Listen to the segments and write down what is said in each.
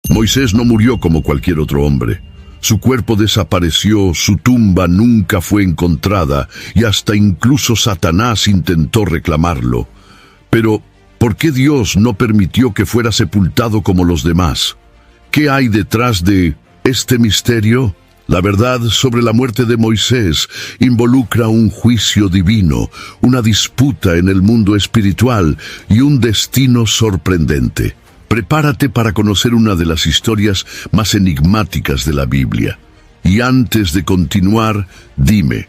Moisés no murió como cualquier otro hombre. Su cuerpo desapareció, su tumba nunca fue encontrada y hasta incluso Satanás intentó reclamarlo. Pero, ¿por qué Dios no permitió que fuera sepultado como los demás? ¿Qué hay detrás de este misterio? La verdad sobre la muerte de Moisés involucra un juicio divino, una disputa en el mundo espiritual y un destino sorprendente. Prepárate para conocer una de las historias más enigmáticas de la Biblia. Y antes de continuar, dime,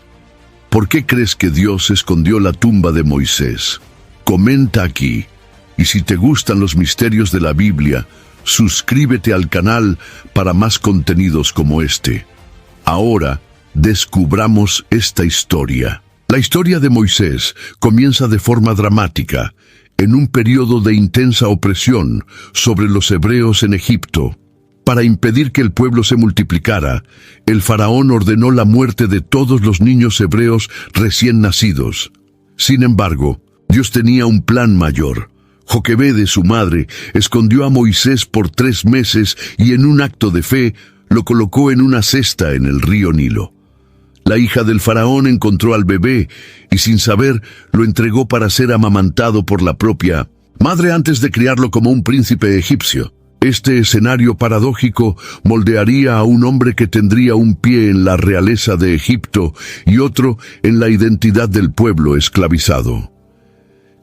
¿por qué crees que Dios escondió la tumba de Moisés? Comenta aquí. Y si te gustan los misterios de la Biblia, suscríbete al canal para más contenidos como este. Ahora, descubramos esta historia. La historia de Moisés comienza de forma dramática, en un periodo de intensa opresión sobre los hebreos en Egipto. Para impedir que el pueblo se multiplicara, el faraón ordenó la muerte de todos los niños hebreos recién nacidos. Sin embargo, Dios tenía un plan mayor. Joquebede, su madre, escondió a Moisés por 3 meses y en un acto de fe lo colocó en una cesta en el río Nilo. La hija del faraón encontró al bebé y sin saber lo entregó para ser amamantado por la propia madre antes de criarlo como un príncipe egipcio. Este escenario paradójico moldearía a un hombre que tendría un pie en la realeza de Egipto y otro en la identidad del pueblo esclavizado.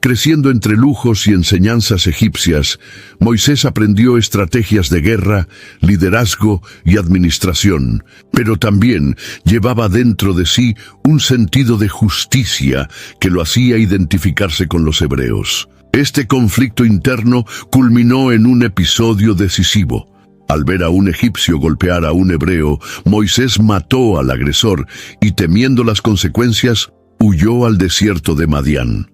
Creciendo entre lujos y enseñanzas egipcias, Moisés aprendió estrategias de guerra, liderazgo y administración, pero también llevaba dentro de sí un sentido de justicia que lo hacía identificarse con los hebreos. Este conflicto interno culminó en un episodio decisivo. Al ver a un egipcio golpear a un hebreo, Moisés mató al agresor y, temiendo las consecuencias, huyó al desierto de Madián.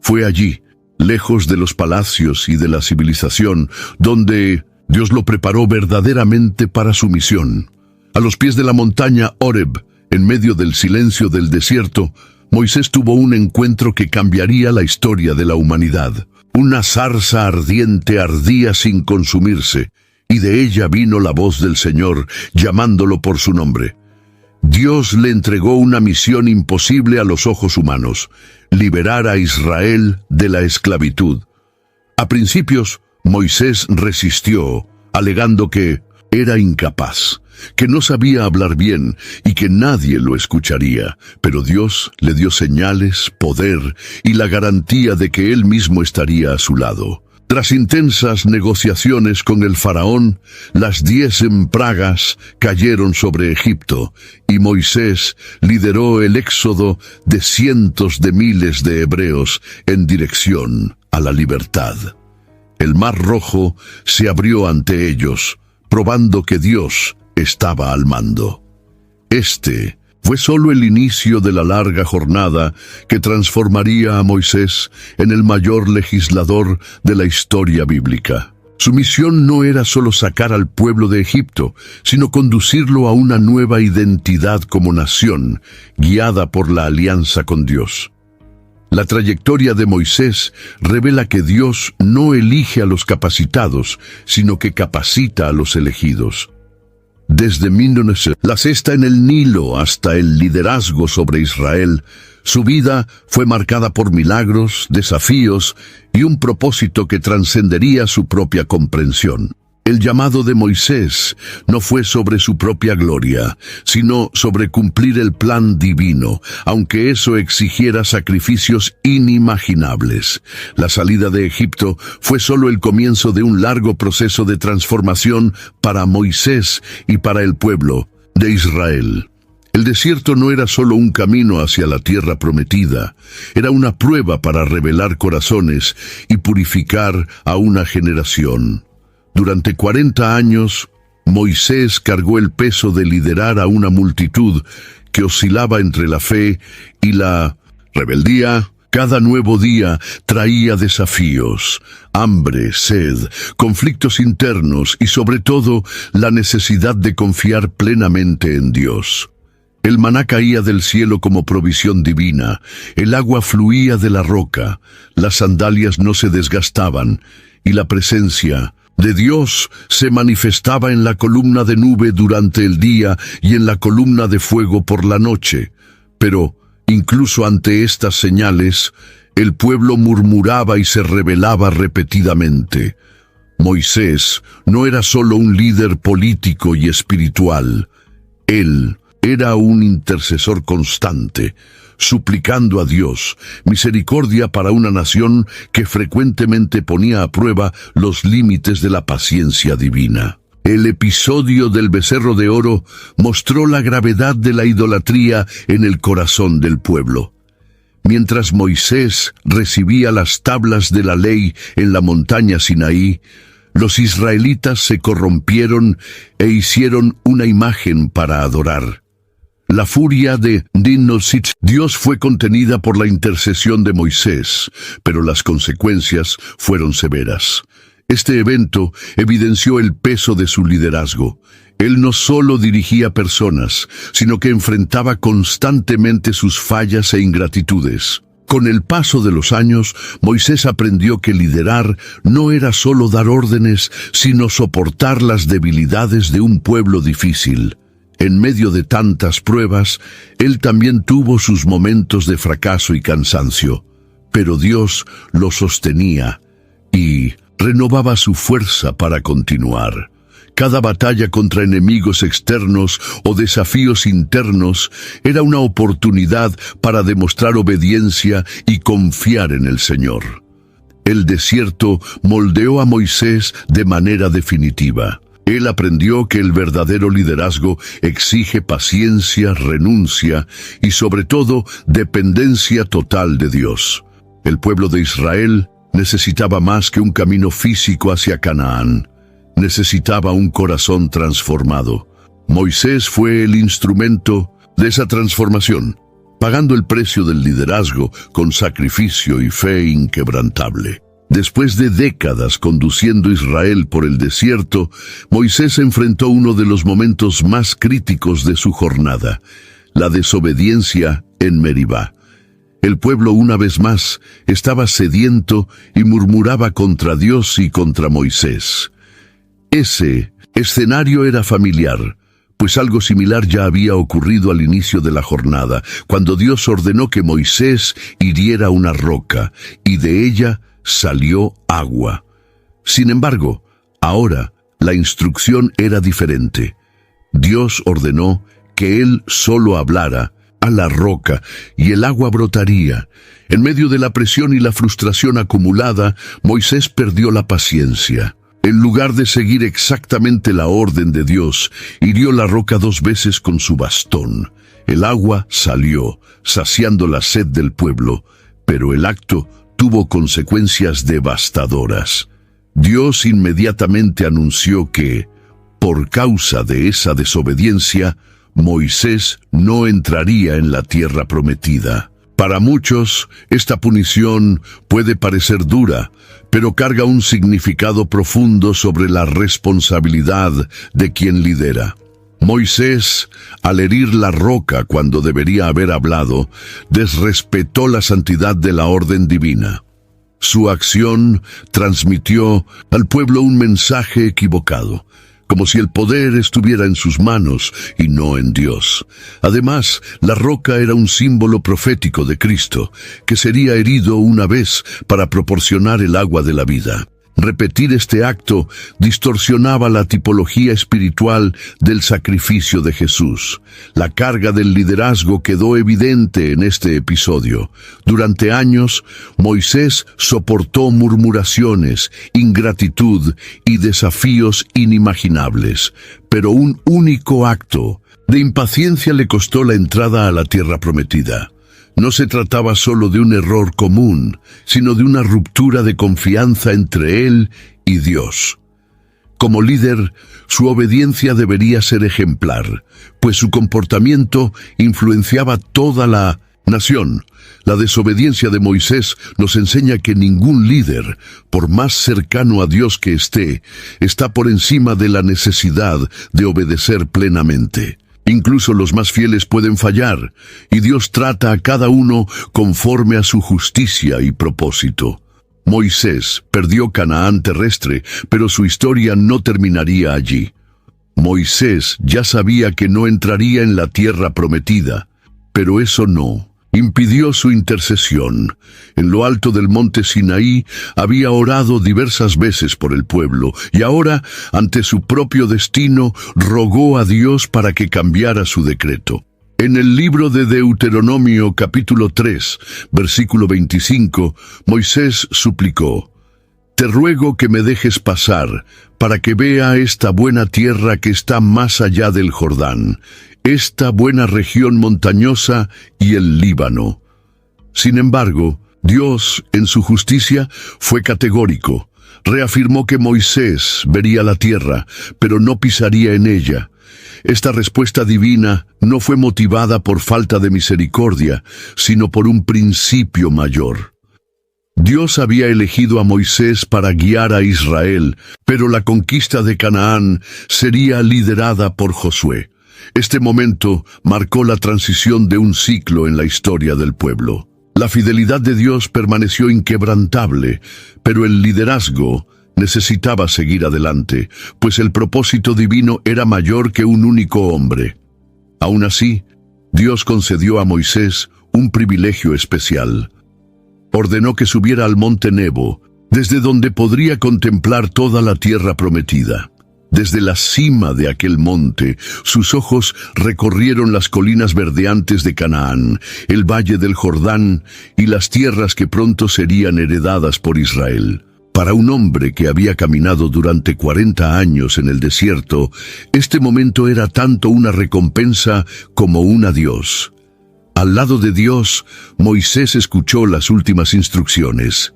Fue allí, lejos de los palacios y de la civilización, donde Dios lo preparó verdaderamente para su misión. A los pies de la montaña Horeb, en medio del silencio del desierto, Moisés tuvo un encuentro que cambiaría la historia de la humanidad. Una zarza ardiente ardía sin consumirse, y de ella vino la voz del Señor, llamándolo por su nombre. Dios le entregó una misión imposible a los ojos humanos: liberar a Israel de la esclavitud. A principios, Moisés resistió, alegando que era incapaz, que no sabía hablar bien y que nadie lo escucharía, pero Dios le dio señales, poder y la garantía de que Él mismo estaría a su lado. Tras intensas negociaciones con el faraón, las 10 plagas cayeron sobre Egipto y Moisés lideró el éxodo de cientos de miles de hebreos en dirección a la libertad. El Mar Rojo se abrió ante ellos, probando que Dios estaba al mando. Este fue solo el inicio de la larga jornada que transformaría a Moisés en el mayor legislador de la historia bíblica. Su misión no era solo sacar al pueblo de Egipto, sino conducirlo a una nueva identidad como nación, guiada por la alianza con Dios. La trayectoria de Moisés revela que Dios no elige a los capacitados, sino que capacita a los elegidos. Desde la cesta en el Nilo hasta el liderazgo sobre Israel, su vida fue marcada por milagros, desafíos y un propósito que trascendería su propia comprensión. El llamado de Moisés no fue sobre su propia gloria, sino sobre cumplir el plan divino, aunque eso exigiera sacrificios inimaginables. La salida de Egipto fue solo el comienzo de un largo proceso de transformación para Moisés y para el pueblo de Israel. El desierto no era solo un camino hacia la tierra prometida, era una prueba para revelar corazones y purificar a una generación. Durante 40 años, Moisés cargó el peso de liderar a una multitud que oscilaba entre la fe y la rebeldía. Cada nuevo día traía desafíos, hambre, sed, conflictos internos y sobre todo la necesidad de confiar plenamente en Dios. El maná caía del cielo como provisión divina, el agua fluía de la roca, las sandalias no se desgastaban y la presencia de Dios se manifestaba en la columna de nube durante el día y en la columna de fuego por la noche. Pero, incluso ante estas señales, el pueblo murmuraba y se rebelaba repetidamente. Moisés no era solo un líder político y espiritual. Él era un intercesor constante, suplicando a Dios misericordia para una nación que frecuentemente ponía a prueba los límites de la paciencia divina. El episodio del becerro de oro mostró la gravedad de la idolatría en el corazón del pueblo. Mientras Moisés recibía las tablas de la ley en la montaña Sinaí, los israelitas se corrompieron e hicieron una imagen para adorar. La furia de Dios fue contenida por la intercesión de Moisés, pero las consecuencias fueron severas. Este evento evidenció el peso de su liderazgo. Él no solo dirigía personas, sino que enfrentaba constantemente sus fallas e ingratitudes. Con el paso de los años, Moisés aprendió que liderar no era solo dar órdenes, sino soportar las debilidades de un pueblo difícil. En medio de tantas pruebas, él también tuvo sus momentos de fracaso y cansancio, pero Dios lo sostenía y renovaba su fuerza para continuar. Cada batalla contra enemigos externos o desafíos internos era una oportunidad para demostrar obediencia y confiar en el Señor. El desierto moldeó a Moisés de manera definitiva. Él aprendió que el verdadero liderazgo exige paciencia, renuncia y sobre todo dependencia total de Dios. El pueblo de Israel necesitaba más que un camino físico hacia Canaán. Necesitaba un corazón transformado. Moisés fue el instrumento de esa transformación, pagando el precio del liderazgo con sacrificio y fe inquebrantable. Después de décadas conduciendo a Israel por el desierto, Moisés enfrentó uno de los momentos más críticos de su jornada, la desobediencia en Meribá. El pueblo una vez más estaba sediento y murmuraba contra Dios y contra Moisés. Ese escenario era familiar, pues algo similar ya había ocurrido al inicio de la jornada, cuando Dios ordenó que Moisés hiriera una roca, y de ella salió agua. Sin embargo, ahora la instrucción era diferente. Dios ordenó que él solo hablara a la roca y el agua brotaría. En medio de la presión y la frustración acumulada, Moisés perdió la paciencia. En lugar de seguir exactamente la orden de Dios, hirió la roca 2 veces con su bastón. El agua salió, saciando la sed del pueblo, pero el acto tuvo consecuencias devastadoras. Dios inmediatamente anunció que, por causa de esa desobediencia, Moisés no entraría en la tierra prometida. Para muchos, esta punición puede parecer dura, pero carga un significado profundo sobre la responsabilidad de quien lidera. Moisés, al herir la roca cuando debería haber hablado, desrespetó la santidad de la orden divina. Su acción transmitió al pueblo un mensaje equivocado, como si el poder estuviera en sus manos y no en Dios. Además, la roca era un símbolo profético de Cristo, que sería herido una vez para proporcionar el agua de la vida. Repetir este acto distorsionaba la tipología espiritual del sacrificio de Jesús. La carga del liderazgo quedó evidente en este episodio. Durante años, Moisés soportó murmuraciones, ingratitud y desafíos inimaginables, pero un único acto de impaciencia le costó la entrada a la tierra prometida. No se trataba solo de un error común, sino de una ruptura de confianza entre él y Dios. Como líder, su obediencia debería ser ejemplar, pues su comportamiento influenciaba toda la nación. La desobediencia de Moisés nos enseña que ningún líder, por más cercano a Dios que esté, está por encima de la necesidad de obedecer plenamente. Incluso los más fieles pueden fallar, y Dios trata a cada uno conforme a su justicia y propósito. Moisés perdió Canaán terrestre, pero su historia no terminaría allí. Moisés ya sabía que no entraría en la tierra prometida, pero eso no impidió su intercesión. En lo alto del monte Sinaí había orado diversas veces por el pueblo, y ahora, ante su propio destino, rogó a Dios para que cambiara su decreto. En el libro de Deuteronomio capítulo 3, versículo 25, Moisés suplicó: «Te ruego que me dejes pasar, para que vea esta buena tierra que está más allá del Jordán, esta buena región montañosa y el Líbano». Sin embargo, Dios, en su justicia, fue categórico. Reafirmó que Moisés vería la tierra, pero no pisaría en ella. Esta respuesta divina no fue motivada por falta de misericordia, sino por un principio mayor. Dios había elegido a Moisés para guiar a Israel, pero la conquista de Canaán sería liderada por Josué. Este momento marcó la transición de un ciclo en la historia del pueblo. La fidelidad de Dios permaneció inquebrantable, pero el liderazgo necesitaba seguir adelante, pues el propósito divino era mayor que un único hombre. Aún así, Dios concedió a Moisés un privilegio especial. Ordenó que subiera al monte Nebo, desde donde podría contemplar toda la tierra prometida. Desde la cima de aquel monte, sus ojos recorrieron las colinas verdeantes de Canaán, el valle del Jordán y las tierras que pronto serían heredadas por Israel. Para un hombre que había caminado durante 40 años en el desierto, este momento era tanto una recompensa como un adiós. Al lado de Dios, Moisés escuchó las últimas instrucciones.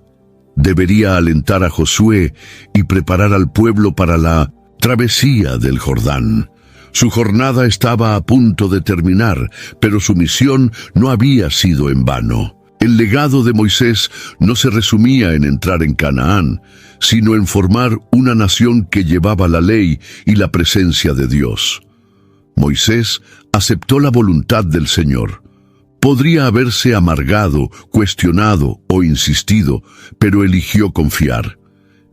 Debería alentar a Josué y preparar al pueblo para la travesía del Jordán. Su jornada estaba a punto de terminar, pero su misión no había sido en vano. El legado de Moisés no se resumía en entrar en Canaán, sino en formar una nación que llevaba la ley y la presencia de Dios. Moisés aceptó la voluntad del Señor. Podría haberse amargado, cuestionado o insistido, pero eligió confiar.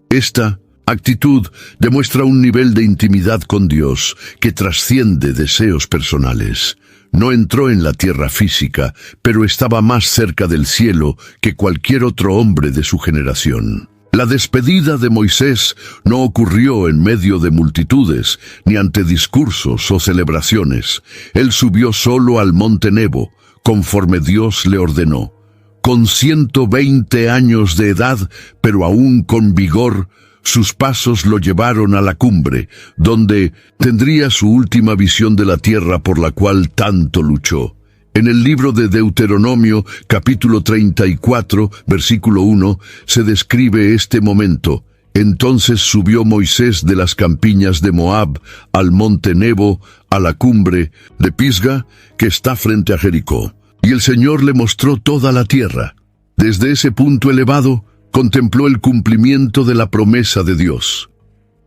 Esta actitud demuestra un nivel de intimidad con Dios que trasciende deseos personales. No entró en la tierra física, pero estaba más cerca del cielo que cualquier otro hombre de su generación. La despedida de Moisés no ocurrió en medio de multitudes, ni ante discursos o celebraciones. Él subió solo al monte Nebo, conforme Dios le ordenó. Con 120 años de edad, pero aún con vigor, sus pasos lo llevaron a la cumbre, donde tendría su última visión de la tierra por la cual tanto luchó. En el libro de Deuteronomio, capítulo 34, versículo 1, se describe este momento. Entonces subió Moisés de las campiñas de Moab al monte Nebo, a la cumbre de Pisga, que está frente a Jericó. Y el Señor le mostró toda la tierra. Desde ese punto elevado, contempló el cumplimiento de la promesa de Dios.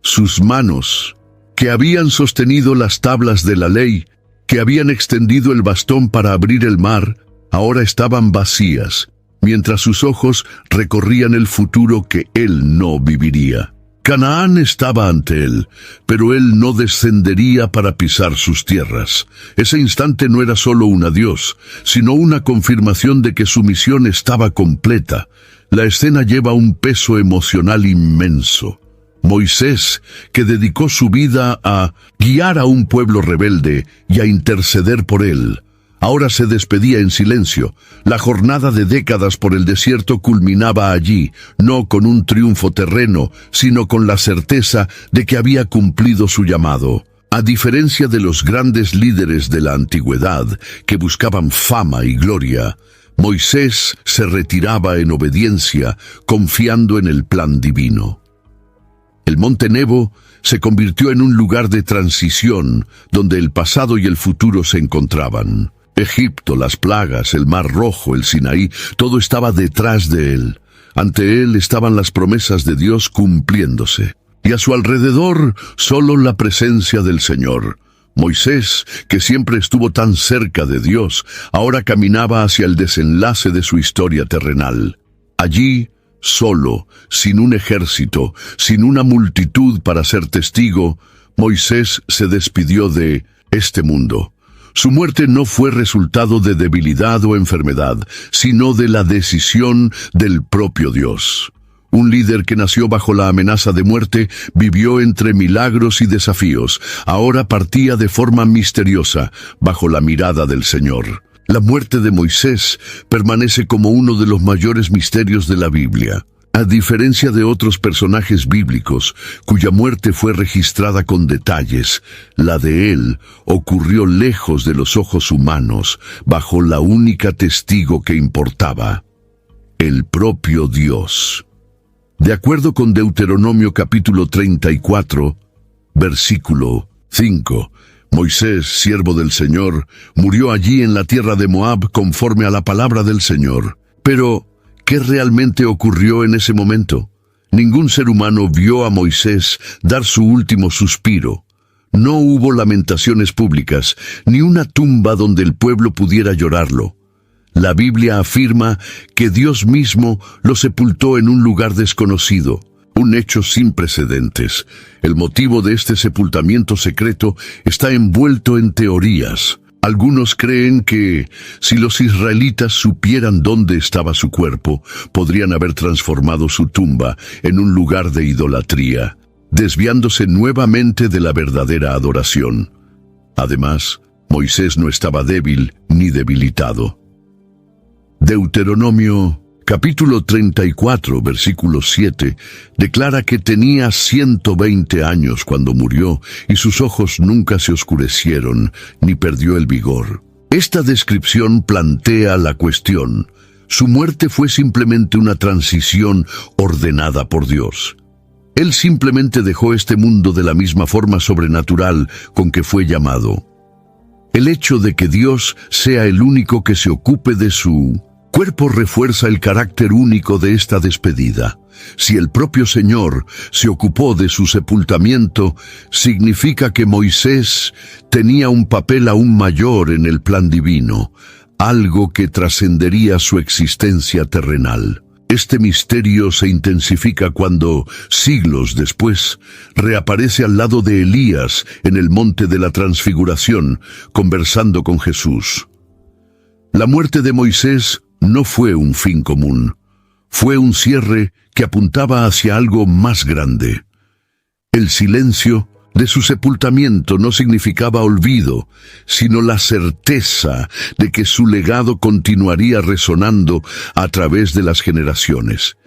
Sus manos, que habían sostenido las tablas de la ley, que habían extendido el bastón para abrir el mar, ahora estaban vacías, mientras sus ojos recorrían el futuro que él no viviría. Canaán estaba ante él, pero él no descendería para pisar sus tierras. Ese instante no era solo un adiós, sino una confirmación de que su misión estaba completa. La escena lleva un peso emocional inmenso. Moisés, que dedicó su vida a guiar a un pueblo rebelde y a interceder por él, ahora se despedía en silencio. La jornada de décadas por el desierto culminaba allí, no con un triunfo terreno, sino con la certeza de que había cumplido su llamado. A diferencia de los grandes líderes de la antigüedad, que buscaban fama y gloria, Moisés se retiraba en obediencia, confiando en el plan divino. El monte Nebo se convirtió en un lugar de transición, donde el pasado y el futuro se encontraban. Egipto, las plagas, el Mar Rojo, el Sinaí, todo estaba detrás de él. Ante él estaban las promesas de Dios cumpliéndose. Y a su alrededor, solo la presencia del Señor. Moisés, que siempre estuvo tan cerca de Dios, ahora caminaba hacia el desenlace de su historia terrenal. Allí, Solo, sin un ejército, sin una multitud para ser testigo, Moisés se despidió de este mundo. Su muerte no fue resultado de debilidad o enfermedad, sino de la decisión del propio Dios. Un líder que nació bajo la amenaza de muerte, vivió entre milagros y desafíos. Ahora partía de forma misteriosa, bajo la mirada del Señor. La muerte de Moisés permanece como uno de los mayores misterios de la Biblia. A diferencia de otros personajes bíblicos, cuya muerte fue registrada con detalles, la de él ocurrió lejos de los ojos humanos, bajo la única testigo que importaba: el propio Dios. De acuerdo con Deuteronomio capítulo 34, versículo 5, Moisés, siervo del Señor, murió allí en la tierra de Moab conforme a la palabra del Señor. Pero, ¿qué realmente ocurrió en ese momento? Ningún ser humano vio a Moisés dar su último suspiro. No hubo lamentaciones públicas, ni una tumba donde el pueblo pudiera llorarlo. La Biblia afirma que Dios mismo lo sepultó en un lugar desconocido, un hecho sin precedentes. El motivo de este sepultamiento secreto está envuelto en teorías. Algunos creen que, si los israelitas supieran dónde estaba su cuerpo, podrían haber transformado su tumba en un lugar de idolatría, desviándose nuevamente de la verdadera adoración. Además, Moisés no estaba débil ni debilitado. Deuteronomio capítulo 34, versículo 7, declara que tenía 120 años cuando murió y sus ojos nunca se oscurecieron ni perdió el vigor. Esta descripción plantea la cuestión: ¿su muerte fue simplemente una transición ordenada por Dios? Él simplemente dejó este mundo de la misma forma sobrenatural con que fue llamado. El hecho de que Dios sea el único que se ocupe de su cuerpo refuerza el carácter único de esta despedida. Si el propio Señor se ocupó de su sepultamiento, significa que Moisés tenía un papel aún mayor en el plan divino, algo que trascendería su existencia terrenal. Este misterio se intensifica cuando, siglos después, reaparece al lado de Elías en el monte de la Transfiguración, conversando con Jesús. La muerte de Moisés no fue un fin común, fue un cierre que apuntaba hacia algo más grande. El silencio de su sepultamiento no significaba olvido, sino la certeza de que su legado continuaría resonando a través de las generaciones.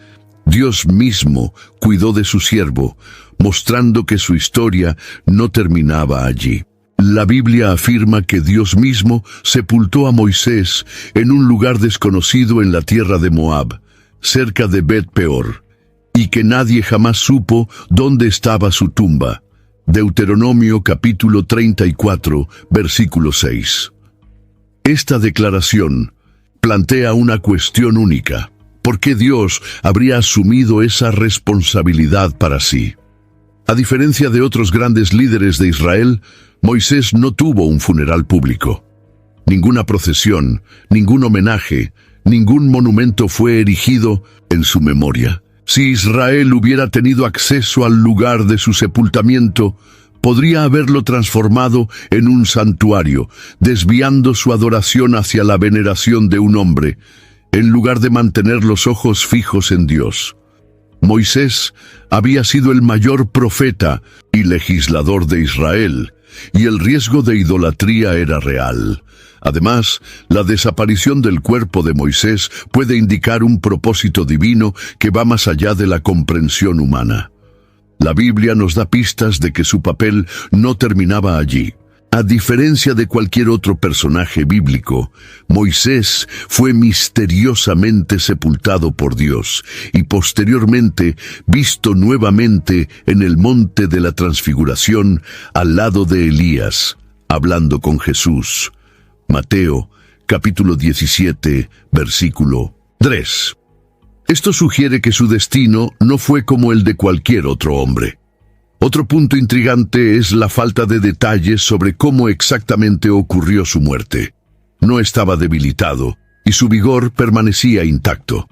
Dios mismo cuidó de su siervo, mostrando que su historia no terminaba allí. La Biblia afirma que Dios mismo sepultó a Moisés en un lugar desconocido en la tierra de Moab, cerca de Bet-peor, y que nadie jamás supo dónde estaba su tumba. Deuteronomio capítulo 34, versículo 6. Esta declaración plantea una cuestión única: ¿por qué Dios habría asumido esa responsabilidad para sí? A diferencia de otros grandes líderes de Israel, Moisés no tuvo un funeral público. Ninguna procesión, ningún homenaje, ningún monumento fue erigido en su memoria. Si Israel hubiera tenido acceso al lugar de su sepultamiento, podría haberlo transformado en un santuario, desviando su adoración hacia la veneración de un hombre, en lugar de mantener los ojos fijos en Dios. Moisés había sido el mayor profeta y legislador de Israel, y el riesgo de idolatría era real. Además, la desaparición del cuerpo de Moisés puede indicar un propósito divino que va más allá de la comprensión humana. La Biblia nos da pistas de que su papel no terminaba allí. A diferencia de cualquier otro personaje bíblico, Moisés fue misteriosamente sepultado por Dios y posteriormente visto nuevamente en el monte de la Transfiguración al lado de Elías, hablando con Jesús. Mateo, capítulo 17, versículo 3. Esto sugiere que su destino no fue como el de cualquier otro hombre. Otro punto intrigante es la falta de detalles sobre cómo exactamente ocurrió su muerte. No estaba debilitado y su vigor permanecía intacto.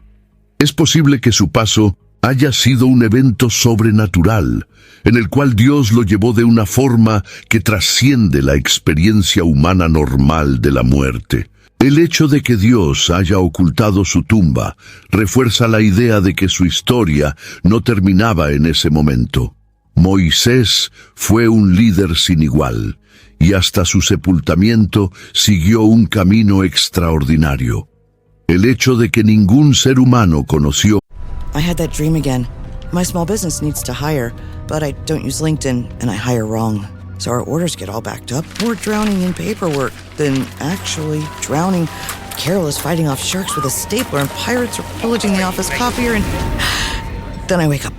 Es posible que su paso haya sido un evento sobrenatural, en el cual Dios lo llevó de una forma que trasciende la experiencia humana normal de la muerte. El hecho de que Dios haya ocultado su tumba refuerza la idea de que su historia no terminaba en ese momento. Moisés fue un líder sin igual, y hasta su sepultamiento siguió un camino extraordinario. El hecho de que ningún ser humano conoció. I had that dream again. My small business needs to hire, but I don't use LinkedIn, and I hire wrong. So our orders get all backed up. We're drowning in paperwork, then actually drowning. Carol is fighting off sharks with a stapler, and pirates are pillaging the office copier, and then I wake up.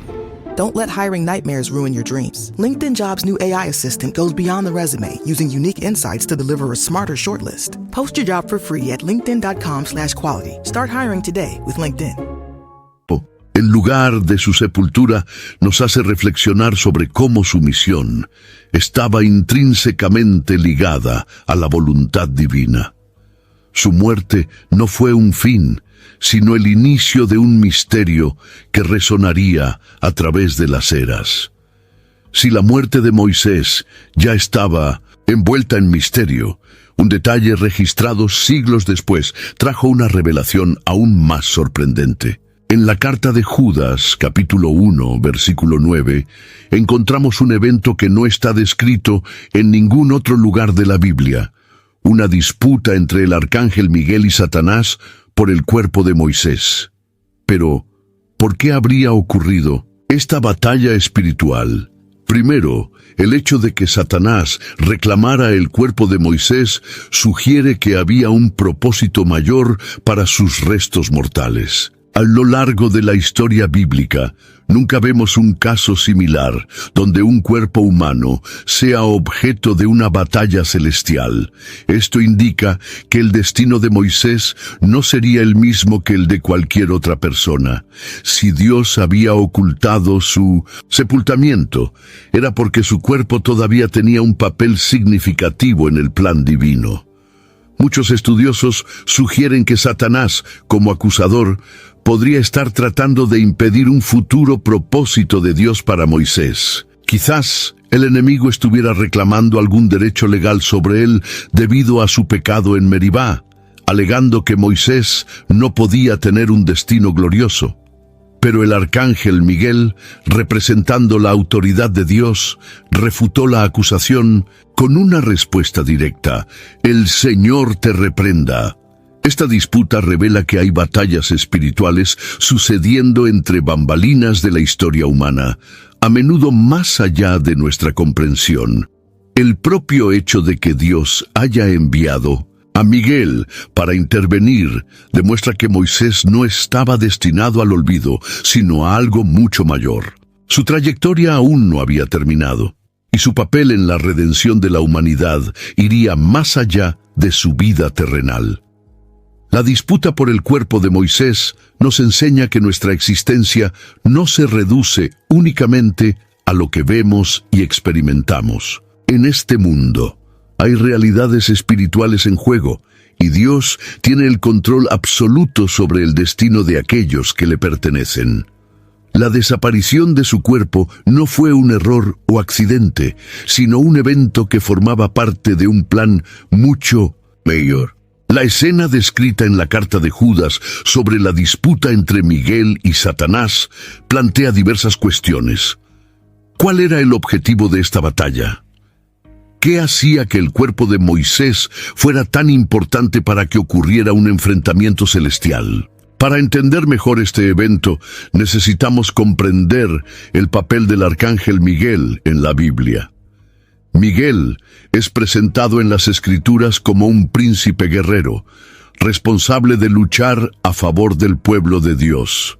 Don't let hiring nightmares ruin your dreams. LinkedIn Jobs' new AI assistant goes beyond the resume, using unique insights to deliver a smarter shortlist. Post your job for free at linkedin.com/quality. Start hiring today with LinkedIn. El lugar de su sepultura nos hace reflexionar sobre cómo su misión estaba intrínsecamente ligada a la voluntad divina. Su muerte no fue un fin, sino el inicio de un misterio que resonaría a través de las eras. Si la muerte de Moisés ya estaba envuelta en misterio, un detalle registrado siglos después trajo una revelación aún más sorprendente. En la carta de Judas, capítulo 1, versículo 9, encontramos un evento que no está descrito en ningún otro lugar de la Biblia, una disputa entre el arcángel Miguel y Satanás por el cuerpo de Moisés. Pero, ¿por qué habría ocurrido esta batalla espiritual? Primero, el hecho de que Satanás reclamara el cuerpo de Moisés sugiere que había un propósito mayor para sus restos mortales. A lo largo de la historia bíblica, nunca vemos un caso similar donde un cuerpo humano sea objeto de una batalla celestial. Esto indica que el destino de Moisés no sería el mismo que el de cualquier otra persona. Si Dios había ocultado su sepultamiento, era porque su cuerpo todavía tenía un papel significativo en el plan divino. Muchos estudiosos sugieren que Satanás, como acusador, podría estar tratando de impedir un futuro propósito de Dios para Moisés. Quizás el enemigo estuviera reclamando algún derecho legal sobre él debido a su pecado en Meribá, alegando que Moisés no podía tener un destino glorioso. Pero el arcángel Miguel, representando la autoridad de Dios, refutó la acusación con una respuesta directa: «El Señor te reprenda». Esta disputa revela que hay batallas espirituales sucediendo entre bambalinas de la historia humana, a menudo más allá de nuestra comprensión. El propio hecho de que Dios haya enviado a Miguel para intervenir demuestra que Moisés no estaba destinado al olvido, sino a algo mucho mayor. Su trayectoria aún no había terminado, y su papel en la redención de la humanidad iría más allá de su vida terrenal. La disputa por el cuerpo de Moisés nos enseña que nuestra existencia no se reduce únicamente a lo que vemos y experimentamos. En este mundo hay realidades espirituales en juego, y Dios tiene el control absoluto sobre el destino de aquellos que le pertenecen. La desaparición de su cuerpo no fue un error o accidente, sino un evento que formaba parte de un plan mucho mayor. La escena descrita en la carta de Judas sobre la disputa entre Miguel y Satanás plantea diversas cuestiones. ¿Cuál era el objetivo de esta batalla? ¿Qué hacía que el cuerpo de Moisés fuera tan importante para que ocurriera un enfrentamiento celestial? Para entender mejor este evento, necesitamos comprender el papel del arcángel Miguel en la Biblia. Miguel es presentado en las Escrituras como un príncipe guerrero, responsable de luchar a favor del pueblo de Dios.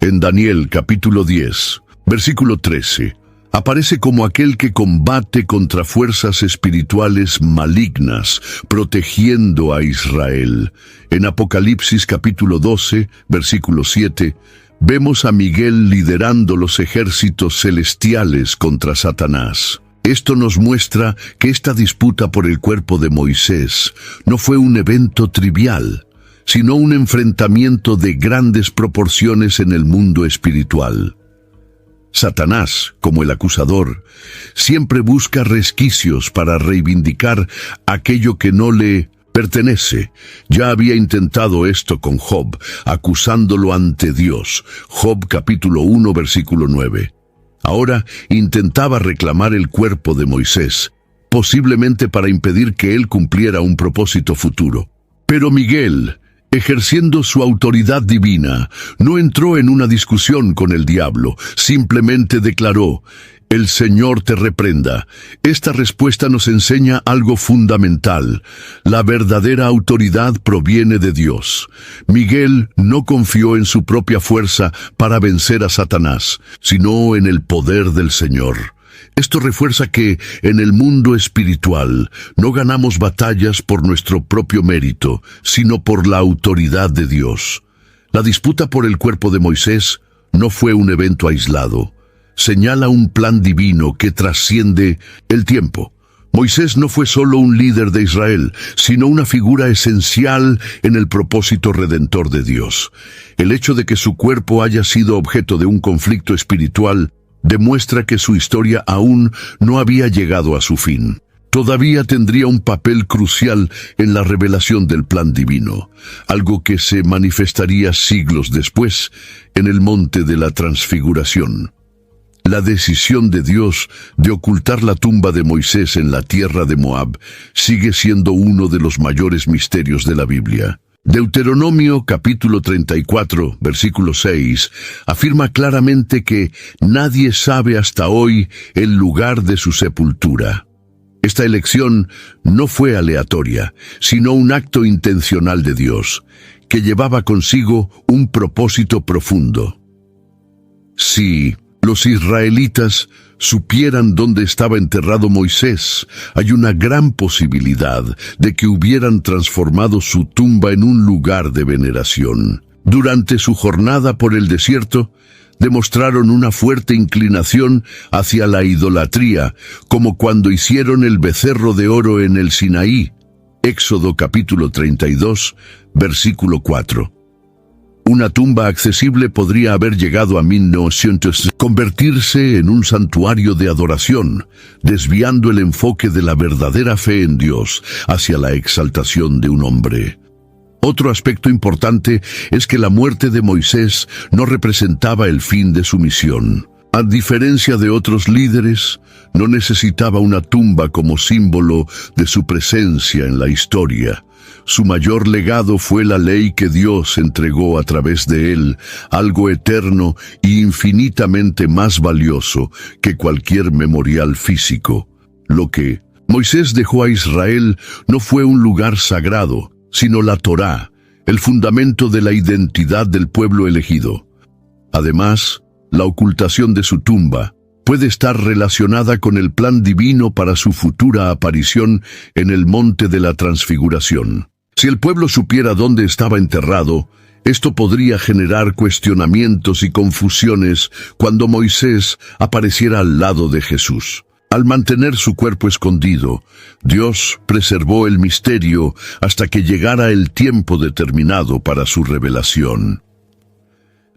En Daniel capítulo 10, versículo 13, aparece como aquel que combate contra fuerzas espirituales malignas, protegiendo a Israel. En Apocalipsis capítulo 12, versículo 7, vemos a Miguel liderando los ejércitos celestiales contra Satanás. Esto nos muestra que esta disputa por el cuerpo de Moisés no fue un evento trivial, sino un enfrentamiento de grandes proporciones en el mundo espiritual. Satanás, como el acusador, siempre busca resquicios para reivindicar aquello que no le pertenece. Ya había intentado esto con Job, acusándolo ante Dios. Job capítulo 1, versículo 9. Ahora intentaba reclamar el cuerpo de Moisés, posiblemente para impedir que él cumpliera un propósito futuro. Pero Miguel, ejerciendo su autoridad divina, no entró en una discusión con el diablo, simplemente declaró: «El Señor te reprenda». Esta respuesta nos enseña algo fundamental. La verdadera autoridad proviene de Dios. Miguel no confió en su propia fuerza para vencer a Satanás, sino en el poder del Señor. Esto refuerza que, en el mundo espiritual, no ganamos batallas por nuestro propio mérito, sino por la autoridad de Dios. La disputa por el cuerpo de Moisés no fue un evento aislado. Señala un plan divino que trasciende el tiempo. Moisés no fue solo un líder de Israel, sino una figura esencial en el propósito redentor de Dios. El hecho de que su cuerpo haya sido objeto de un conflicto espiritual demuestra que su historia aún no había llegado a su fin. Todavía tendría un papel crucial en la revelación del plan divino, algo que se manifestaría siglos después en el monte de la transfiguración. La decisión de Dios de ocultar la tumba de Moisés en la tierra de Moab sigue siendo uno de los mayores misterios de la Biblia. Deuteronomio capítulo 34, versículo 6, afirma claramente que nadie sabe hasta hoy el lugar de su sepultura. Esta elección no fue aleatoria, sino un acto intencional de Dios, que llevaba consigo un propósito profundo. Si los israelitas supieran dónde estaba enterrado Moisés, hay una gran posibilidad de que hubieran transformado su tumba en un lugar de veneración. Durante su jornada por el desierto, demostraron una fuerte inclinación hacia la idolatría, como cuando hicieron el becerro de oro en el Sinaí. Éxodo capítulo 32, versículo 4. Una tumba accesible podría haber llegado a 1900 convertirse en un santuario de adoración, desviando el enfoque de la verdadera fe en Dios hacia la exaltación de un hombre. Otro aspecto importante es que la muerte de Moisés no representaba el fin de su misión. A diferencia de otros líderes, no necesitaba una tumba como símbolo de su presencia en la historia. Su mayor legado fue la ley que Dios entregó a través de él, algo eterno y infinitamente más valioso que cualquier memorial físico. Lo que Moisés dejó a Israel no fue un lugar sagrado, sino la Torá, el fundamento de la identidad del pueblo elegido. Además, la ocultación de su tumba puede estar relacionada con el plan divino para su futura aparición en el monte de la transfiguración. Si el pueblo supiera dónde estaba enterrado, esto podría generar cuestionamientos y confusiones cuando Moisés apareciera al lado de Jesús. Al mantener su cuerpo escondido, Dios preservó el misterio hasta que llegara el tiempo determinado para su revelación.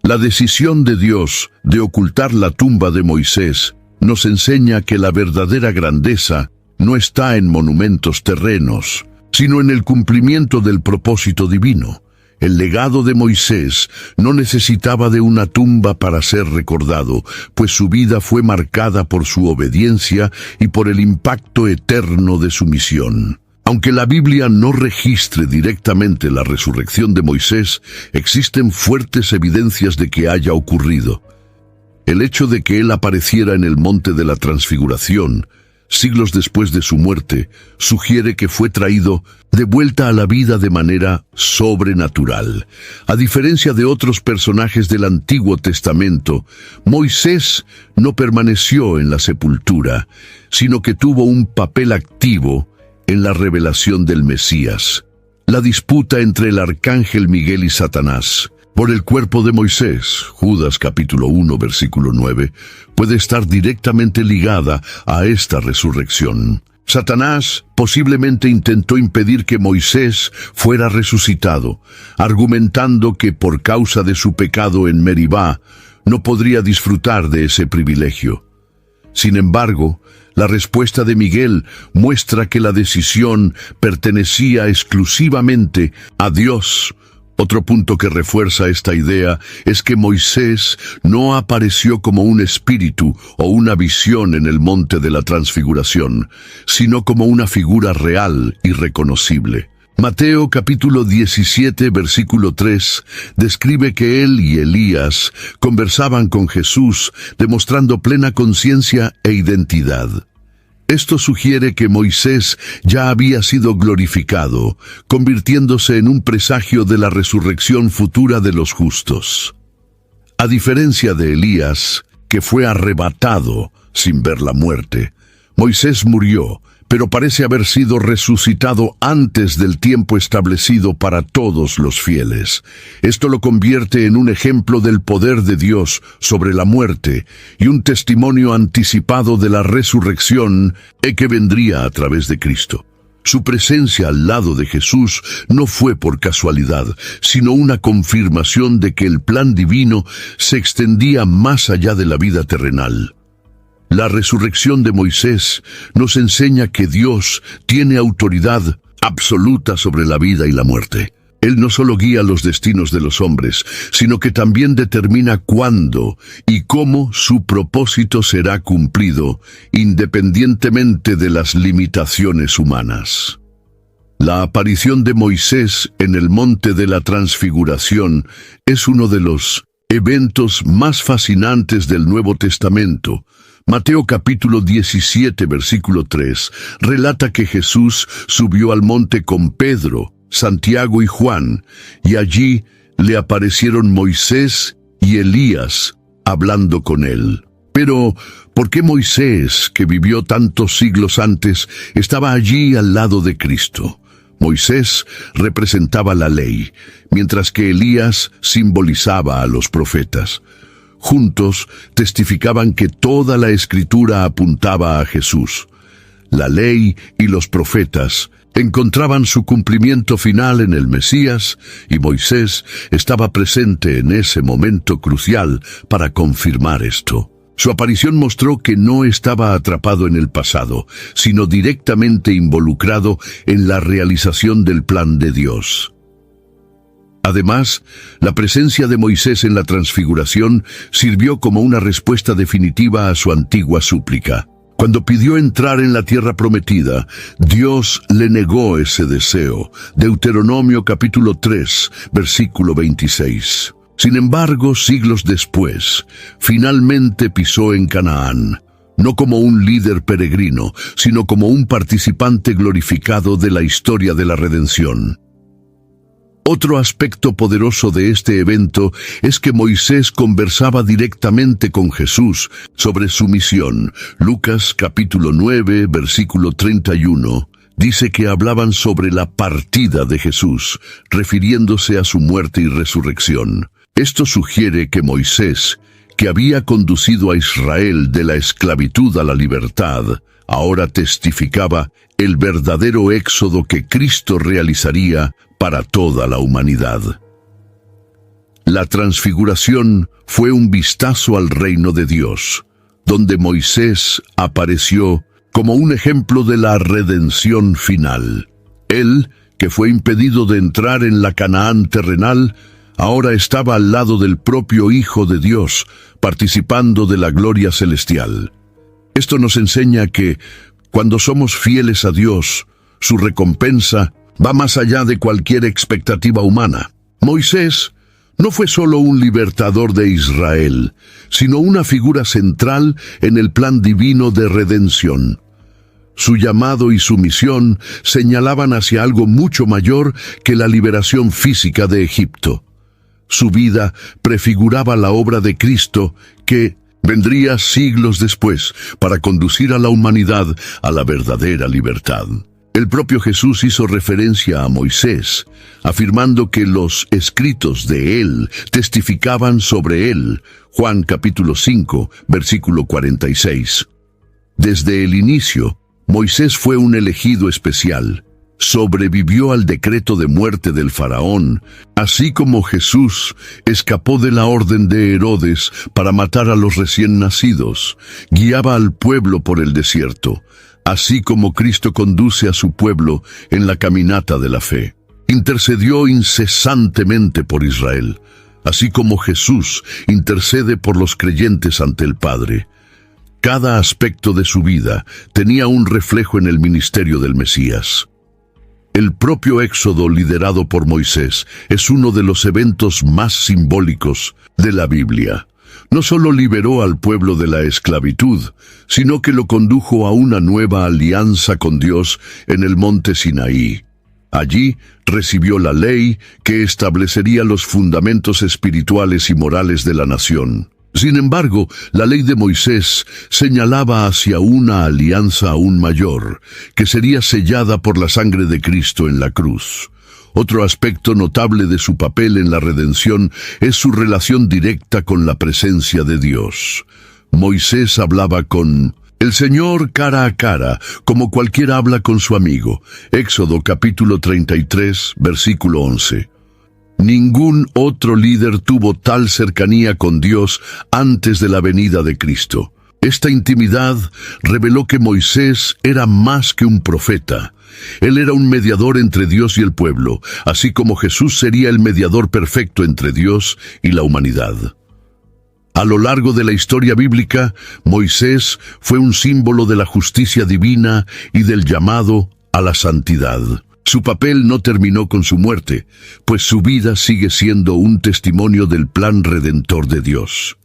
La decisión de Dios de ocultar la tumba de Moisés nos enseña que la verdadera grandeza no está en monumentos terrenos, sino en el cumplimiento del propósito divino. El legado de Moisés no necesitaba de una tumba para ser recordado, pues su vida fue marcada por su obediencia y por el impacto eterno de su misión. Aunque la Biblia no registre directamente la resurrección de Moisés, existen fuertes evidencias de que haya ocurrido. El hecho de que él apareciera en el monte de la transfiguración, siglos después de su muerte, sugiere que fue traído de vuelta a la vida de manera sobrenatural. A diferencia de otros personajes del Antiguo Testamento, Moisés no permaneció en la sepultura, sino que tuvo un papel activo en la revelación del Mesías. La disputa entre el arcángel Miguel y Satanás por el cuerpo de Moisés, Judas capítulo 1, versículo 9, puede estar directamente ligada a esta resurrección. Satanás posiblemente intentó impedir que Moisés fuera resucitado, argumentando que por causa de su pecado en Meribá no podría disfrutar de ese privilegio. Sin embargo, la respuesta de Miguel muestra que la decisión pertenecía exclusivamente a Dios. Otro punto que refuerza esta idea es que Moisés no apareció como un espíritu o una visión en el monte de la transfiguración, sino como una figura real y reconocible. Mateo capítulo 17, versículo 3, describe que él y Elías conversaban con Jesús, demostrando plena conciencia e identidad. Esto sugiere que Moisés ya había sido glorificado, convirtiéndose en un presagio de la resurrección futura de los justos. A diferencia de Elías, que fue arrebatado sin ver la muerte, Moisés murió, pero parece haber sido resucitado antes del tiempo establecido para todos los fieles. Esto lo convierte en un ejemplo del poder de Dios sobre la muerte y un testimonio anticipado de la resurrección que vendría a través de Cristo. Su presencia al lado de Jesús no fue por casualidad, sino una confirmación de que el plan divino se extendía más allá de la vida terrenal. La resurrección de Moisés nos enseña que Dios tiene autoridad absoluta sobre la vida y la muerte. Él no solo guía los destinos de los hombres, sino que también determina cuándo y cómo su propósito será cumplido, independientemente de las limitaciones humanas. La aparición de Moisés en el monte de la transfiguración es uno de los eventos más fascinantes del Nuevo Testamento. Mateo capítulo 17, versículo 3, relata que Jesús subió al monte con Pedro, Santiago y Juan, y allí le aparecieron Moisés y Elías hablando con él. Pero, ¿por qué Moisés, que vivió tantos siglos antes, estaba allí al lado de Cristo? Moisés representaba la ley, mientras que Elías simbolizaba a los profetas. Juntos testificaban que toda la Escritura apuntaba a Jesús. La ley y los profetas encontraban su cumplimiento final en el Mesías, y Moisés estaba presente en ese momento crucial para confirmar esto. Su aparición mostró que no estaba atrapado en el pasado, sino directamente involucrado en la realización del plan de Dios. Además, la presencia de Moisés en la transfiguración sirvió como una respuesta definitiva a su antigua súplica. Cuando pidió entrar en la tierra prometida, Dios le negó ese deseo. Deuteronomio capítulo 3, versículo 26. Sin embargo, siglos después, finalmente pisó en Canaán, no como un líder peregrino, sino como un participante glorificado de la historia de la redención. Otro aspecto poderoso de este evento es que Moisés conversaba directamente con Jesús sobre su misión. Lucas capítulo 9, versículo 31, dice que hablaban sobre la partida de Jesús, refiriéndose a su muerte y resurrección. Esto sugiere que Moisés, que había conducido a Israel de la esclavitud a la libertad, ahora testificaba el verdadero éxodo que Cristo realizaría para toda la humanidad. La transfiguración fue un vistazo al reino de Dios, donde Moisés apareció como un ejemplo de la redención final. Él, que fue impedido de entrar en la Canaán terrenal, ahora estaba al lado del propio Hijo de Dios, participando de la gloria celestial. Esto nos enseña que, cuando somos fieles a Dios, su recompensa va más allá de cualquier expectativa humana. Moisés no fue solo un libertador de Israel, sino una figura central en el plan divino de redención. Su llamado y su misión señalaban hacia algo mucho mayor que la liberación física de Egipto. Su vida prefiguraba la obra de Cristo que vendría siglos después para conducir a la humanidad a la verdadera libertad. El propio Jesús hizo referencia a Moisés, afirmando que los escritos de él testificaban sobre él. Juan capítulo 5, versículo 46. Desde el inicio, Moisés fue un elegido especial. Sobrevivió al decreto de muerte del faraón, así como Jesús escapó de la orden de Herodes para matar a los recién nacidos. Guiaba al pueblo por el desierto, así como Cristo conduce a su pueblo en la caminata de la fe. Intercedió incesantemente por Israel, así como Jesús intercede por los creyentes ante el Padre. Cada aspecto de su vida tenía un reflejo en el ministerio del Mesías. El propio Éxodo liderado por Moisés es uno de los eventos más simbólicos de la Biblia. No solo liberó al pueblo de la esclavitud, sino que lo condujo a una nueva alianza con Dios en el monte Sinaí. Allí recibió la ley que establecería los fundamentos espirituales y morales de la nación. Sin embargo, la ley de Moisés señalaba hacia una alianza aún mayor, que sería sellada por la sangre de Cristo en la cruz. Otro aspecto notable de su papel en la redención es su relación directa con la presencia de Dios. Moisés hablaba con el Señor cara a cara, como cualquiera habla con su amigo. Éxodo capítulo 33, versículo 11. Ningún otro líder tuvo tal cercanía con Dios antes de la venida de Cristo. Esta intimidad reveló que Moisés era más que un profeta. Él era un mediador entre Dios y el pueblo, así como Jesús sería el mediador perfecto entre Dios y la humanidad. A lo largo de la historia bíblica, Moisés fue un símbolo de la justicia divina y del llamado a la santidad. Su papel no terminó con su muerte, pues su vida sigue siendo un testimonio del plan redentor de Dios.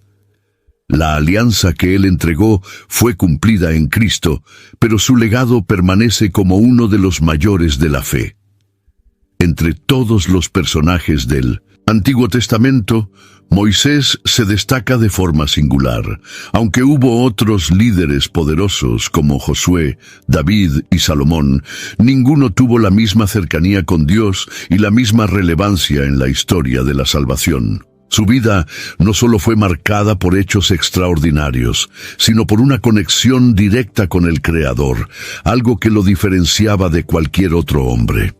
La alianza que él entregó fue cumplida en Cristo, pero su legado permanece como uno de los mayores de la fe. Entre todos los personajes del Antiguo Testamento, Moisés se destaca de forma singular. Aunque hubo otros líderes poderosos como Josué, David y Salomón, ninguno tuvo la misma cercanía con Dios y la misma relevancia en la historia de la salvación. Su vida no solo fue marcada por hechos extraordinarios, sino por una conexión directa con el Creador, algo que lo diferenciaba de cualquier otro hombre.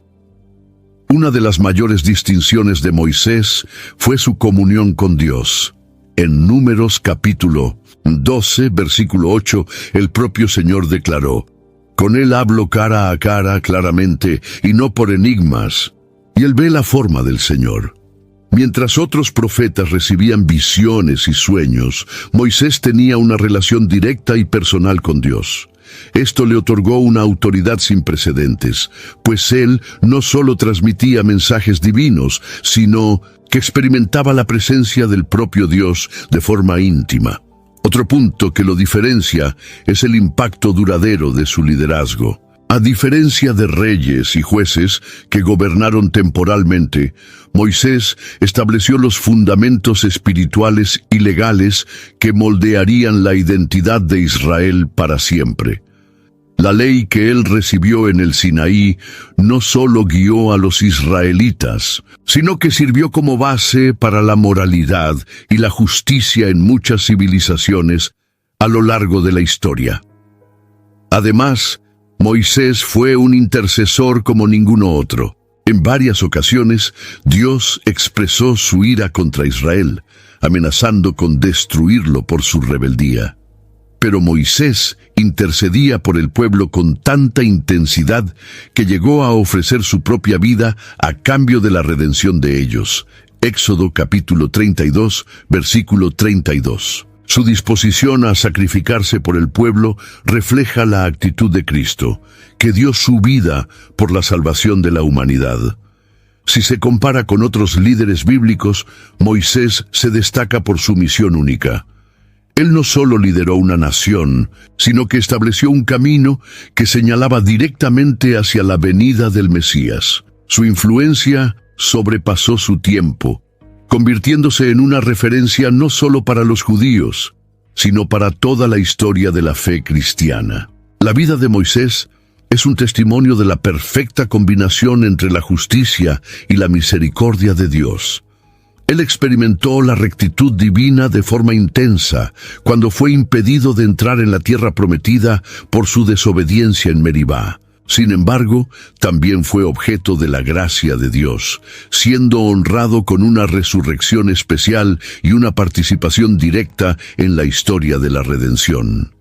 Una de las mayores distinciones de Moisés fue su comunión con Dios. En Números capítulo 12, versículo 8, el propio Señor declaró: «Con él hablo cara a cara claramente y no por enigmas». Y él ve la forma del Señor. Mientras otros profetas recibían visiones y sueños, Moisés tenía una relación directa y personal con Dios. Esto le otorgó una autoridad sin precedentes, pues él no solo transmitía mensajes divinos, sino que experimentaba la presencia del propio Dios de forma íntima. Otro punto que lo diferencia es el impacto duradero de su liderazgo. A diferencia de reyes y jueces que gobernaron temporalmente, Moisés estableció los fundamentos espirituales y legales que moldearían la identidad de Israel para siempre. La ley que él recibió en el Sinaí no solo guió a los israelitas, sino que sirvió como base para la moralidad y la justicia en muchas civilizaciones a lo largo de la historia. Además, Moisés fue un intercesor como ninguno otro. En varias ocasiones, Dios expresó su ira contra Israel, amenazando con destruirlo por su rebeldía. Pero Moisés intercedía por el pueblo con tanta intensidad que llegó a ofrecer su propia vida a cambio de la redención de ellos. Éxodo capítulo 32, versículo 32. Su disposición a sacrificarse por el pueblo refleja la actitud de Cristo, que dio su vida por la salvación de la humanidad. Si se compara con otros líderes bíblicos, Moisés se destaca por su misión única. Él no solo lideró una nación, sino que estableció un camino que señalaba directamente hacia la venida del Mesías. Su influencia sobrepasó su tiempo, convirtiéndose en una referencia no solo para los judíos, sino para toda la historia de la fe cristiana. La vida de Moisés es un testimonio de la perfecta combinación entre la justicia y la misericordia de Dios. Él experimentó la rectitud divina de forma intensa cuando fue impedido de entrar en la tierra prometida por su desobediencia en Meribá. Sin embargo, también fue objeto de la gracia de Dios, siendo honrado con una resurrección especial y una participación directa en la historia de la redención.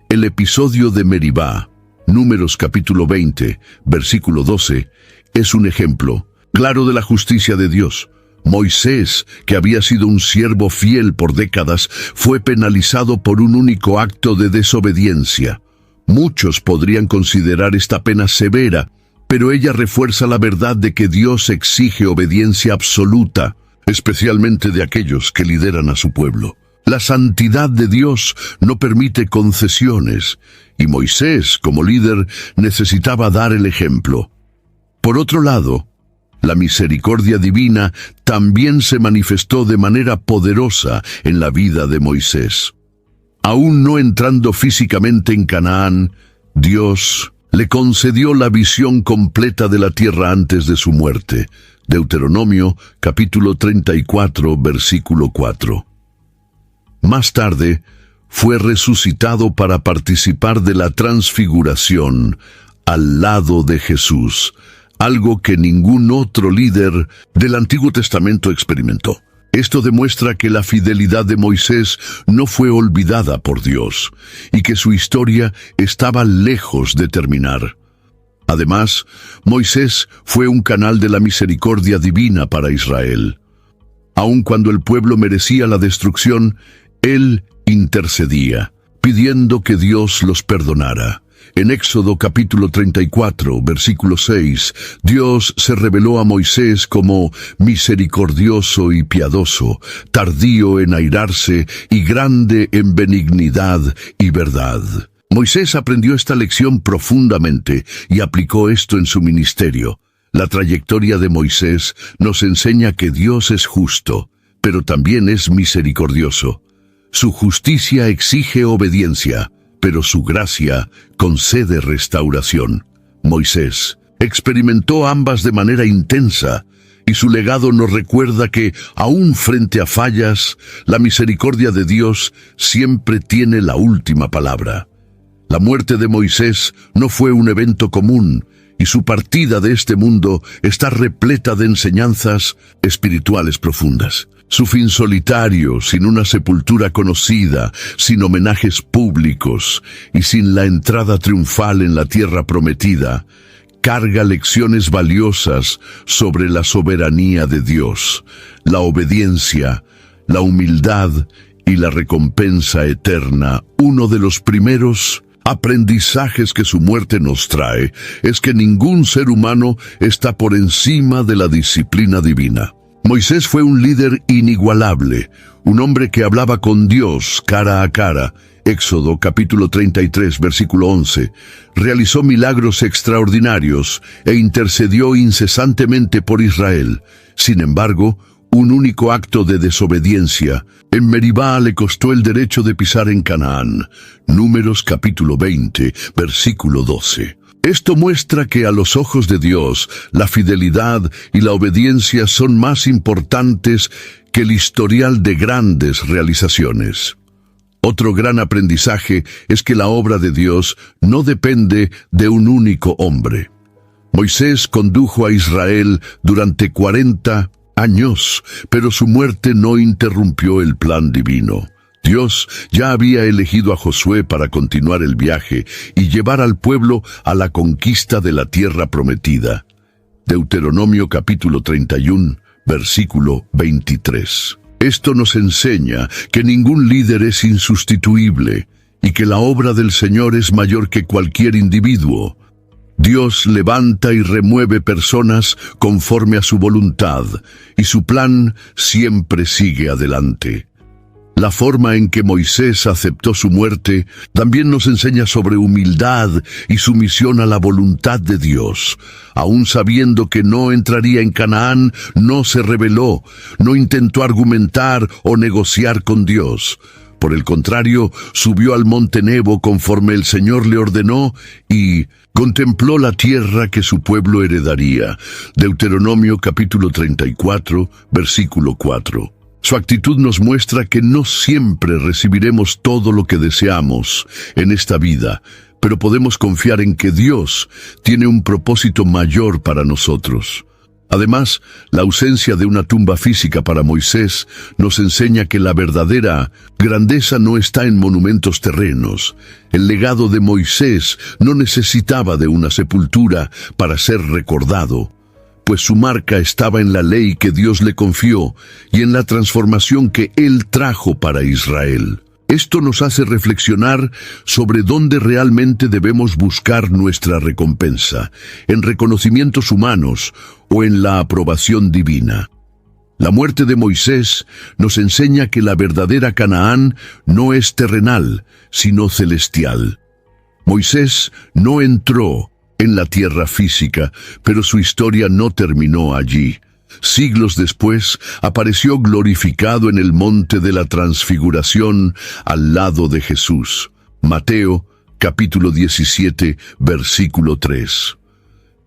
El episodio de Meribá, Números capítulo 20, versículo 12, es un ejemplo claro de la justicia de Dios. Moisés, que había sido un siervo fiel por décadas, fue penalizado por un único acto de desobediencia. Muchos podrían considerar esta pena severa, pero ella refuerza la verdad de que Dios exige obediencia absoluta, especialmente de aquellos que lideran a su pueblo. La santidad de Dios no permite concesiones, y Moisés, como líder, necesitaba dar el ejemplo. Por otro lado, la misericordia divina también se manifestó de manera poderosa en la vida de Moisés. Aún no entrando físicamente en Canaán, Dios le concedió la visión completa de la tierra antes de su muerte. Deuteronomio capítulo 34, versículo 4. Más tarde, fue resucitado para participar de la transfiguración al lado de Jesús, algo que ningún otro líder del Antiguo Testamento experimentó. Esto demuestra que la fidelidad de Moisés no fue olvidada por Dios y que su historia estaba lejos de terminar. Además, Moisés fue un canal de la misericordia divina para Israel. Aun cuando el pueblo merecía la destrucción, él intercedía, pidiendo que Dios los perdonara. En Éxodo capítulo 34, versículo 6, Dios se reveló a Moisés como misericordioso y piadoso, tardío en airarse y grande en benignidad y verdad. Moisés aprendió esta lección profundamente y aplicó esto en su ministerio. La trayectoria de Moisés nos enseña que Dios es justo, pero también es misericordioso. Su justicia exige obediencia, pero su gracia concede restauración. Moisés experimentó ambas de manera intensa, y su legado nos recuerda que, aún frente a fallas, la misericordia de Dios siempre tiene la última palabra. La muerte de Moisés no fue un evento común, y su partida de este mundo está repleta de enseñanzas espirituales profundas. Su fin solitario, sin una sepultura conocida, sin homenajes públicos y sin la entrada triunfal en la tierra prometida, carga lecciones valiosas sobre la soberanía de Dios, la obediencia, la humildad y la recompensa eterna. Uno de los primeros aprendizajes que su muerte nos trae es que ningún ser humano está por encima de la disciplina divina. Moisés fue un líder inigualable, un hombre que hablaba con Dios cara a cara. Éxodo capítulo 33, versículo 11. Realizó milagros extraordinarios e intercedió incesantemente por Israel. Sin embargo, un único acto de desobediencia en Meribá le costó el derecho de pisar en Canaán. Números capítulo 20, versículo 12. Esto muestra que a los ojos de Dios, la fidelidad y la obediencia son más importantes que el historial de grandes realizaciones. Otro gran aprendizaje es que la obra de Dios no depende de un único hombre. Moisés condujo a Israel durante 40 años, pero su muerte no interrumpió el plan divino. Dios ya había elegido a Josué para continuar el viaje y llevar al pueblo a la conquista de la tierra prometida. Deuteronomio capítulo 31, versículo 23. Esto nos enseña que ningún líder es insustituible y que la obra del Señor es mayor que cualquier individuo. Dios levanta y remueve personas conforme a su voluntad, y su plan siempre sigue adelante. La forma en que Moisés aceptó su muerte también nos enseña sobre humildad y sumisión a la voluntad de Dios. Aún sabiendo que no entraría en Canaán, no se rebeló, no intentó argumentar o negociar con Dios. Por el contrario, subió al monte Nebo conforme el Señor le ordenó y contempló la tierra que su pueblo heredaría. Deuteronomio capítulo 34, versículo 4. Su actitud nos muestra que no siempre recibiremos todo lo que deseamos en esta vida, pero podemos confiar en que Dios tiene un propósito mayor para nosotros. Además, la ausencia de una tumba física para Moisés nos enseña que la verdadera grandeza no está en monumentos terrenos. El legado de Moisés no necesitaba de una sepultura para ser recordado, pues su marca estaba en la ley que Dios le confió y en la transformación que Él trajo para Israel. Esto nos hace reflexionar sobre dónde realmente debemos buscar nuestra recompensa, en reconocimientos humanos o en la aprobación divina. La muerte de Moisés nos enseña que la verdadera Canaán no es terrenal, sino celestial. Moisés no entró en la tierra física, pero su historia no terminó allí. Siglos después, apareció glorificado en el monte de la Transfiguración al lado de Jesús. Mateo, capítulo 17, versículo 3.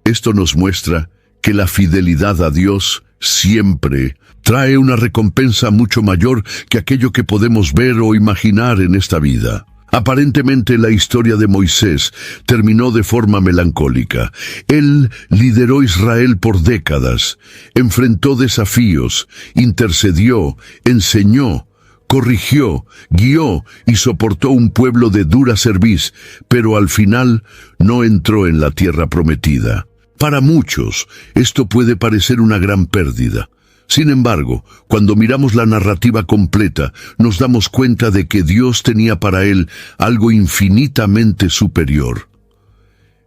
Esto nos muestra que la fidelidad a Dios siempre trae una recompensa mucho mayor que aquello que podemos ver o imaginar en esta vida. Aparentemente la historia de Moisés terminó de forma melancólica. Él lideró Israel por décadas, enfrentó desafíos, intercedió, enseñó, corrigió, guió y soportó un pueblo de dura cerviz, pero al final no entró en la tierra prometida. Para muchos, esto puede parecer una gran pérdida. Sin embargo, cuando miramos la narrativa completa, nos damos cuenta de que Dios tenía para él algo infinitamente superior.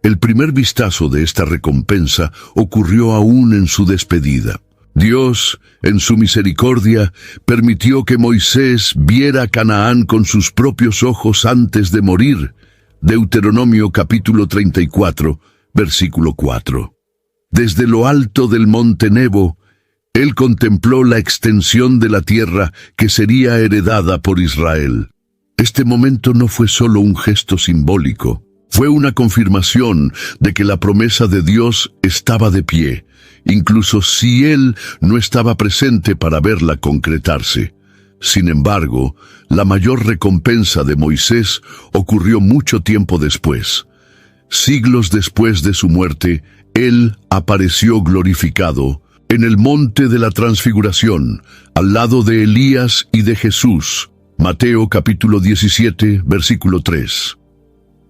El primer vistazo de esta recompensa ocurrió aún en su despedida. Dios, en su misericordia, permitió que Moisés viera Canaán con sus propios ojos antes de morir. Deuteronomio capítulo 34, versículo 4. Desde lo alto del monte Nebo, él contempló la extensión de la tierra que sería heredada por Israel. Este momento no fue solo un gesto simbólico, fue una confirmación de que la promesa de Dios estaba de pie, incluso si él no estaba presente para verla concretarse. Sin embargo, la mayor recompensa de Moisés ocurrió mucho tiempo después. Siglos después de su muerte, él apareció glorificado en el monte de la Transfiguración, al lado de Elías y de Jesús. Mateo capítulo 17, versículo 3.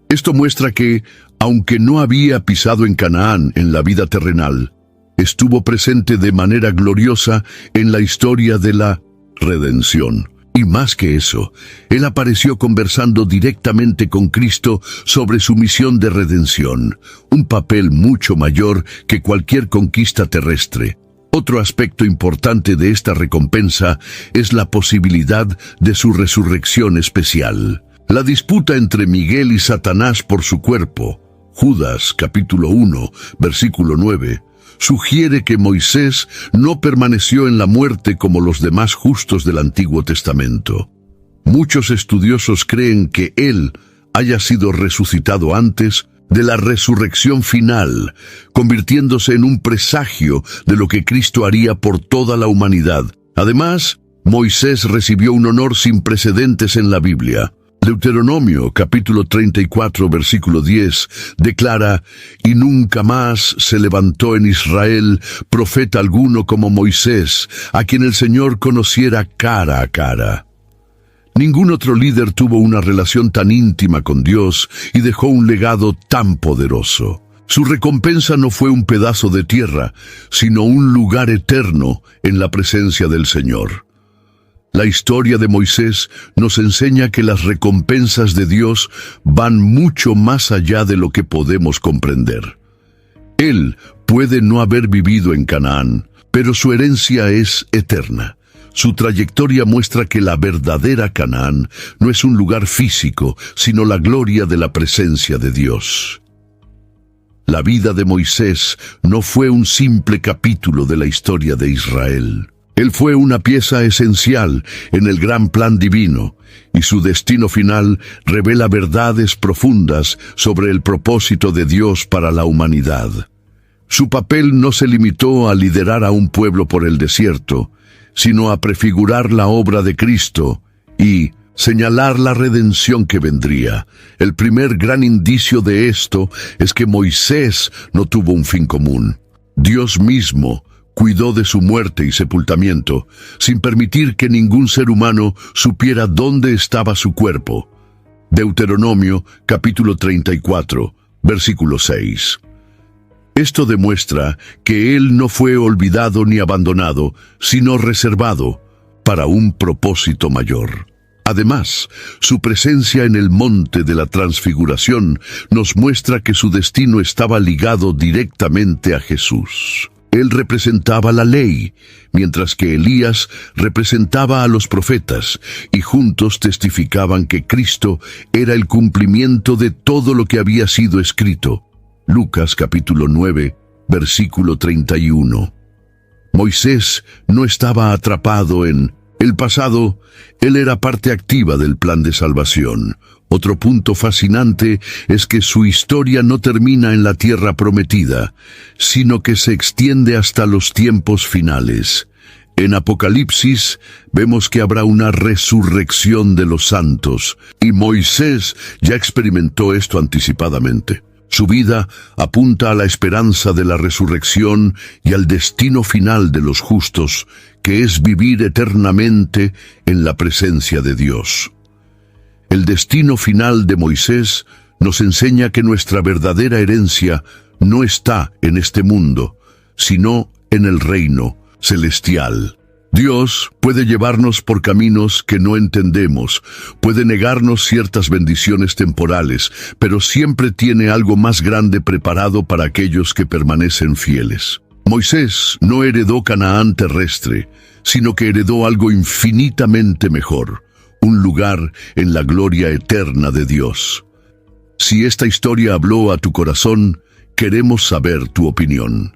Esto muestra que, aunque no había pisado en Canaán en la vida terrenal, estuvo presente de manera gloriosa en la historia de la redención. Y más que eso, él apareció conversando directamente con Cristo sobre su misión de redención, un papel mucho mayor que cualquier conquista terrestre. Otro aspecto importante de esta recompensa es la posibilidad de su resurrección especial. La disputa entre Miguel y Satanás por su cuerpo, Judas capítulo 1, versículo 9, sugiere que Moisés no permaneció en la muerte como los demás justos del Antiguo Testamento. Muchos estudiosos creen que él haya sido resucitado antes de la resurrección final, convirtiéndose en un presagio de lo que Cristo haría por toda la humanidad. Además, Moisés recibió un honor sin precedentes en la Biblia. Deuteronomio capítulo 34 versículo 10 declara: «Y nunca más se levantó en Israel profeta alguno como Moisés, a quien el Señor conociera cara a cara». Ningún otro líder tuvo una relación tan íntima con Dios y dejó un legado tan poderoso. Su recompensa no fue un pedazo de tierra, sino un lugar eterno en la presencia del Señor. La historia de Moisés nos enseña que las recompensas de Dios van mucho más allá de lo que podemos comprender. Él puede no haber vivido en Canaán, pero su herencia es eterna. Su trayectoria muestra que la verdadera Canaán no es un lugar físico, sino la gloria de la presencia de Dios. La vida de Moisés no fue un simple capítulo de la historia de Israel. Él fue una pieza esencial en el gran plan divino, y su destino final revela verdades profundas sobre el propósito de Dios para la humanidad. Su papel no se limitó a liderar a un pueblo por el desierto, sino a prefigurar la obra de Cristo y señalar la redención que vendría. El primer gran indicio de esto es que Moisés no tuvo un fin común. Dios mismo cuidó de su muerte y sepultamiento, sin permitir que ningún ser humano supiera dónde estaba su cuerpo. Deuteronomio, capítulo 34, versículo 6. Esto demuestra que Él no fue olvidado ni abandonado, sino reservado para un propósito mayor. Además, su presencia en el monte de la Transfiguración nos muestra que su destino estaba ligado directamente a Jesús. Él representaba la ley, mientras que Elías representaba a los profetas, y juntos testificaban que Cristo era el cumplimiento de todo lo que había sido escrito. Lucas capítulo 9, versículo 31. Moisés no estaba atrapado en el pasado, él era parte activa del plan de salvación. Otro punto fascinante es que su historia no termina en la tierra prometida, sino que se extiende hasta los tiempos finales. En Apocalipsis vemos que habrá una resurrección de los santos, y Moisés ya experimentó esto anticipadamente. Su vida apunta a la esperanza de la resurrección y al destino final de los justos, que es vivir eternamente en la presencia de Dios. El destino final de Moisés nos enseña que nuestra verdadera herencia no está en este mundo, sino en el reino celestial. Dios puede llevarnos por caminos que no entendemos, puede negarnos ciertas bendiciones temporales, pero siempre tiene algo más grande preparado para aquellos que permanecen fieles. Moisés no heredó Canaán terrestre, sino que heredó algo infinitamente mejor, un lugar en la gloria eterna de Dios. Si esta historia habló a tu corazón, queremos saber tu opinión.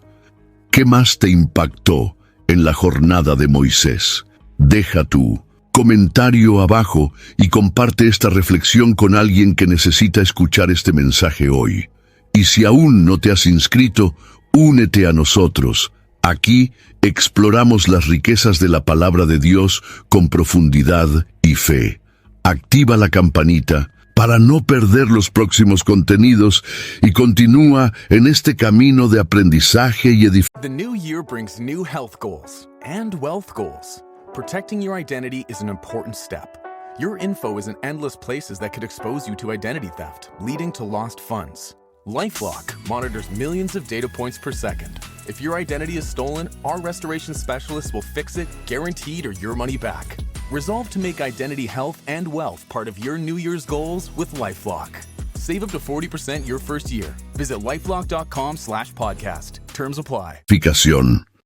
¿Qué más te impactó en la jornada de Moisés? Deja tu comentario abajo y comparte esta reflexión con alguien que necesita escuchar este mensaje hoy. Y si aún no te has inscrito, únete a nosotros. Aquí exploramos las riquezas de la palabra de Dios con profundidad y fe. Activa la campanita para no perder los próximos contenidos y continúa en este camino de aprendizaje y edificación. The new year brings new health goals and wealth goals. Protecting your identity is an important step. Your info is in endless places that could expose you to identity theft, leading to lost funds. LifeLock monitors millions of data points per second. If your identity is stolen, our restoration specialists will fix it, guaranteed, or your money back. Resolve to make identity health and wealth part of your New Year's goals with LifeLock. Save up to 40% your first year. Visit LifeLock.com/podcast. Terms apply.